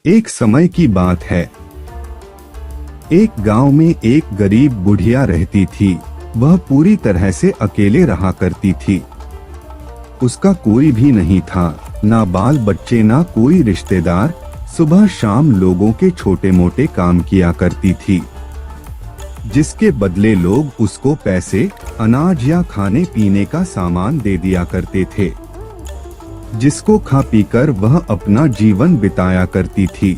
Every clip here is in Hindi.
एक समय की बात है। एक गांव में एक गरीब बुढ़िया रहती थी। वह पूरी तरह से अकेले रहा करती थी। उसका कोई भी नहीं था, ना बाल बच्चे ना कोई रिश्तेदार। सुबह शाम लोगों के छोटे मोटे काम किया करती थी, जिसके बदले लोग उसको पैसे, अनाज या खाने पीने का सामान दे दिया करते थे, जिसको खा पीकर वह अपना जीवन बिताया करती थी।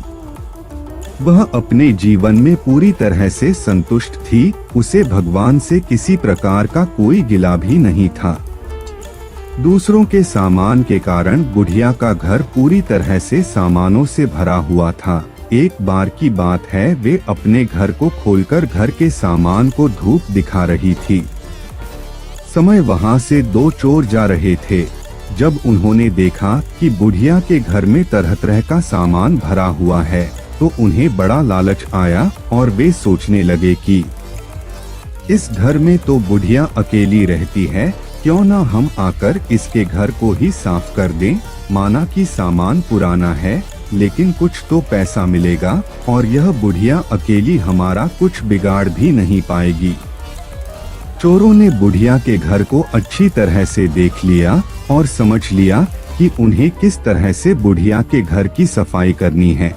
वह अपने जीवन में पूरी तरह से संतुष्ट थी। उसे भगवान से किसी प्रकार का कोई गिला भी नहीं था। दूसरों के सामान के कारण बुढ़िया का घर पूरी तरह से सामानों से भरा हुआ था। एक बार की बात है, वे अपने घर को खोलकर घर के सामान को धूप दिखा रही थी। समय वहां से दो चोर जा रहे थे। जब उन्होंने देखा कि बुढ़िया के घर में तरह तरह का सामान भरा हुआ है, तो उन्हें बड़ा लालच आया और वे सोचने लगे कि इस घर में तो बुढ़िया अकेली रहती है, क्यों ना हम आकर इसके घर को ही साफ कर दें। माना कि सामान पुराना है, लेकिन कुछ तो पैसा मिलेगा और यह बुढ़िया अकेली हमारा कुछ बिगाड़ भी नहीं पाएगी। चोरों ने बुढ़िया के घर को अच्छी तरह से देख लिया और समझ लिया कि उन्हें किस तरह से बुढ़िया के घर की सफाई करनी है।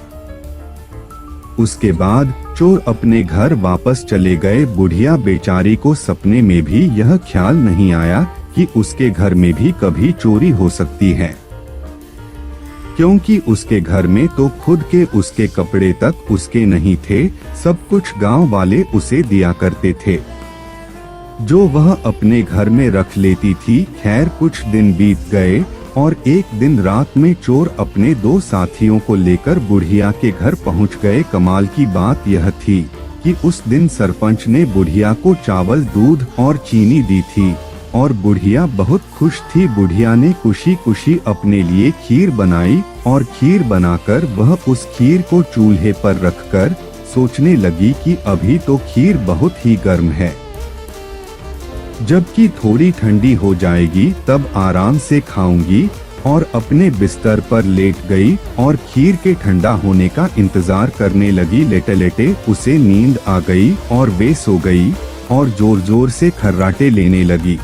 उसके बाद चोर अपने घर वापस चले गए। बुढ़िया बेचारी को सपने में भी यह ख्याल नहीं आया कि उसके घर में भी कभी चोरी हो सकती है, क्योंकि उसके घर में तो खुद के उसके कपड़े तक उसके नहीं थे। सब कुछ गांव वाले उसे दिया करते थे, जो वह अपने घर में रख लेती थी। खैर कुछ दिन बीत गए और एक दिन रात में चोर अपने दो साथियों को लेकर बुढ़िया के घर पहुंच गए। कमाल की बात यह थी कि उस दिन सरपंच ने बुढ़िया को चावल, दूध और चीनी दी थी और बुढ़िया बहुत खुश थी। बुढ़िया ने खुशी खुशी अपने लिए खीर बनाई और खीर बनाकर वह उस खीर को चूल्हे पर रखकर सोचने लगी कि अभी तो खीर बहुत ही गर्म है, जबकि थोड़ी ठंडी हो जाएगी तब आराम से खाऊंगी। और अपने बिस्तर पर लेट गई और खीर के ठंडा होने का इंतजार करने लगी। लेटे लेटे उसे नींद आ गई और वे सो गई और जोर जोर से खर्राटे लेने लगी।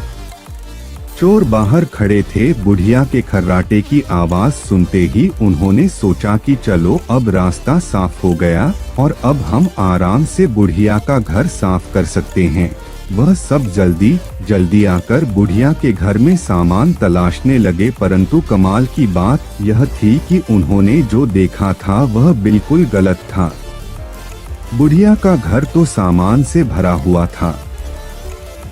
चोर बाहर खड़े थे। बुढ़िया के खर्राटे की आवाज सुनते ही उन्होंने सोचा कि चलो अब रास्ता साफ हो गया और अब हम आराम से बुढ़िया का घर साफ कर सकते हैं। वह सब जल्दी जल्दी आकर बुढ़िया के घर में सामान तलाशने लगे, परंतु कमाल की बात यह थी कि उन्होंने जो देखा था वह बिल्कुल गलत था। बुढ़िया का घर तो सामान से भरा हुआ था,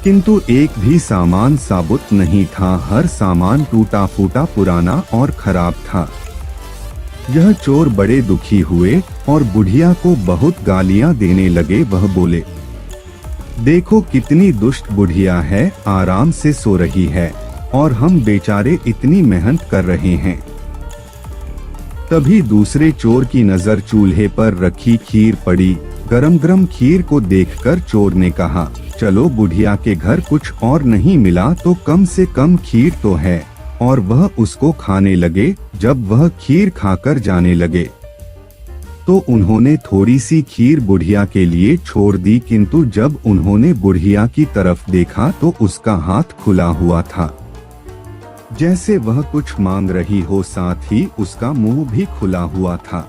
किंतु एक भी सामान साबुत नहीं था। हर सामान टूटा फूटा, पुराना और खराब था। यह चोर बड़े दुखी हुए और बुढ़िया को बहुत गालियां देने लगे। वह बोले, देखो कितनी दुष्ट बुढ़िया है, आराम से सो रही है और हम बेचारे इतनी मेहनत कर रहे हैं। तभी दूसरे चोर की नजर चूल्हे पर रखी खीर पड़ी। गरम गरम खीर को देखकर चोर ने कहा, चलो बुढ़िया के घर कुछ और नहीं मिला तो कम से कम खीर तो है। और वह उसको खाने लगे। जब वह खीर खाकर जाने लगे तो उन्होंने थोड़ी सी खीर बुढ़िया के लिए छोड़ दी, किंतु जब उन्होंने बुढ़िया की तरफ देखा तो उसका हाथ खुला हुआ था, जैसे वह कुछ मांग रही हो। साथ ही उसका मुंह भी खुला हुआ था,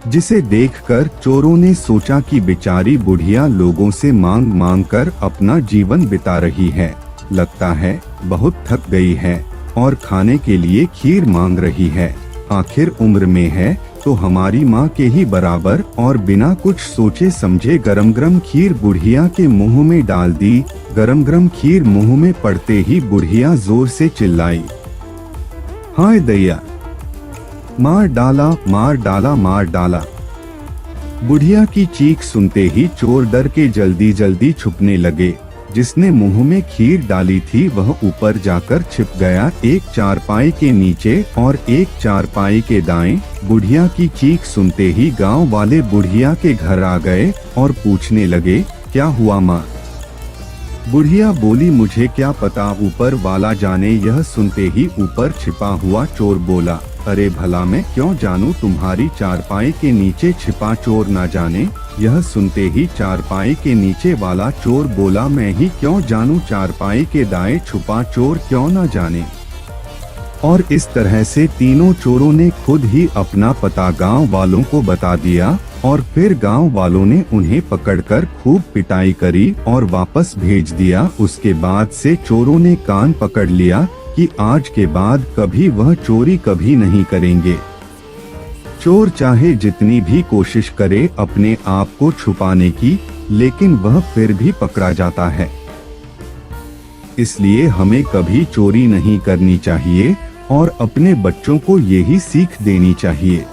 जिसे देखकर चोरों ने सोचा कि बेचारी बुढ़िया लोगों से मांग मांग कर अपना जीवन बिता रही है, लगता है बहुत थक गई है और खाने के लिए खीर मांग रही है। आखिर उम्र में है तो हमारी माँ के ही बराबर। और बिना कुछ सोचे समझे गरम गरम खीर बुढ़िया के मुंह में डाल दी। गरम गरम खीर मुंह में पड़ते ही बुढ़िया जोर से चिल्लाई, हाय दैया, मार डाला मार डाला मार डाला। बुढ़िया की चीख सुनते ही चोर डर के जल्दी जल्दी छुपने लगे। जिसने मुंह में खीर डाली थी वह ऊपर जाकर छिप गया, एक चारपाई के नीचे और एक चारपाई के दाएं। बुढ़िया की चीख सुनते ही गांव वाले बुढ़िया के घर आ गए और पूछने लगे, क्या हुआ माँ? बुढ़िया बोली, मुझे क्या पता, ऊपर वाला जाने। यह सुनते ही ऊपर छिपा हुआ चोर बोला, अरे भला मैं क्यों जानूं तुम्हारी चारपाई के नीचे छिपा चोर ना जाने। यह सुनते ही चारपाई के नीचे वाला चोर बोला, मैं ही क्यों जानूं चारपाई के दाएं छुपा चोर क्यों ना जाने। और इस तरह से तीनों चोरों ने खुद ही अपना पता गांव वालों को बता दिया और फिर गांव वालों ने उन्हें पकड़कर खूब पिटाई करी और वापस भेज दिया। उसके बाद से चोरों ने कान पकड़ लिया कि आज के बाद कभी वह चोरी कभी नहीं करेंगे। चोर चाहे जितनी भी कोशिश करे अपने आप को छुपाने की, लेकिन वह फिर भी पकड़ा जाता है। इसलिए हमें कभी चोरी नहीं करनी चाहिए और अपने बच्चों को यही सीख देनी चाहिए।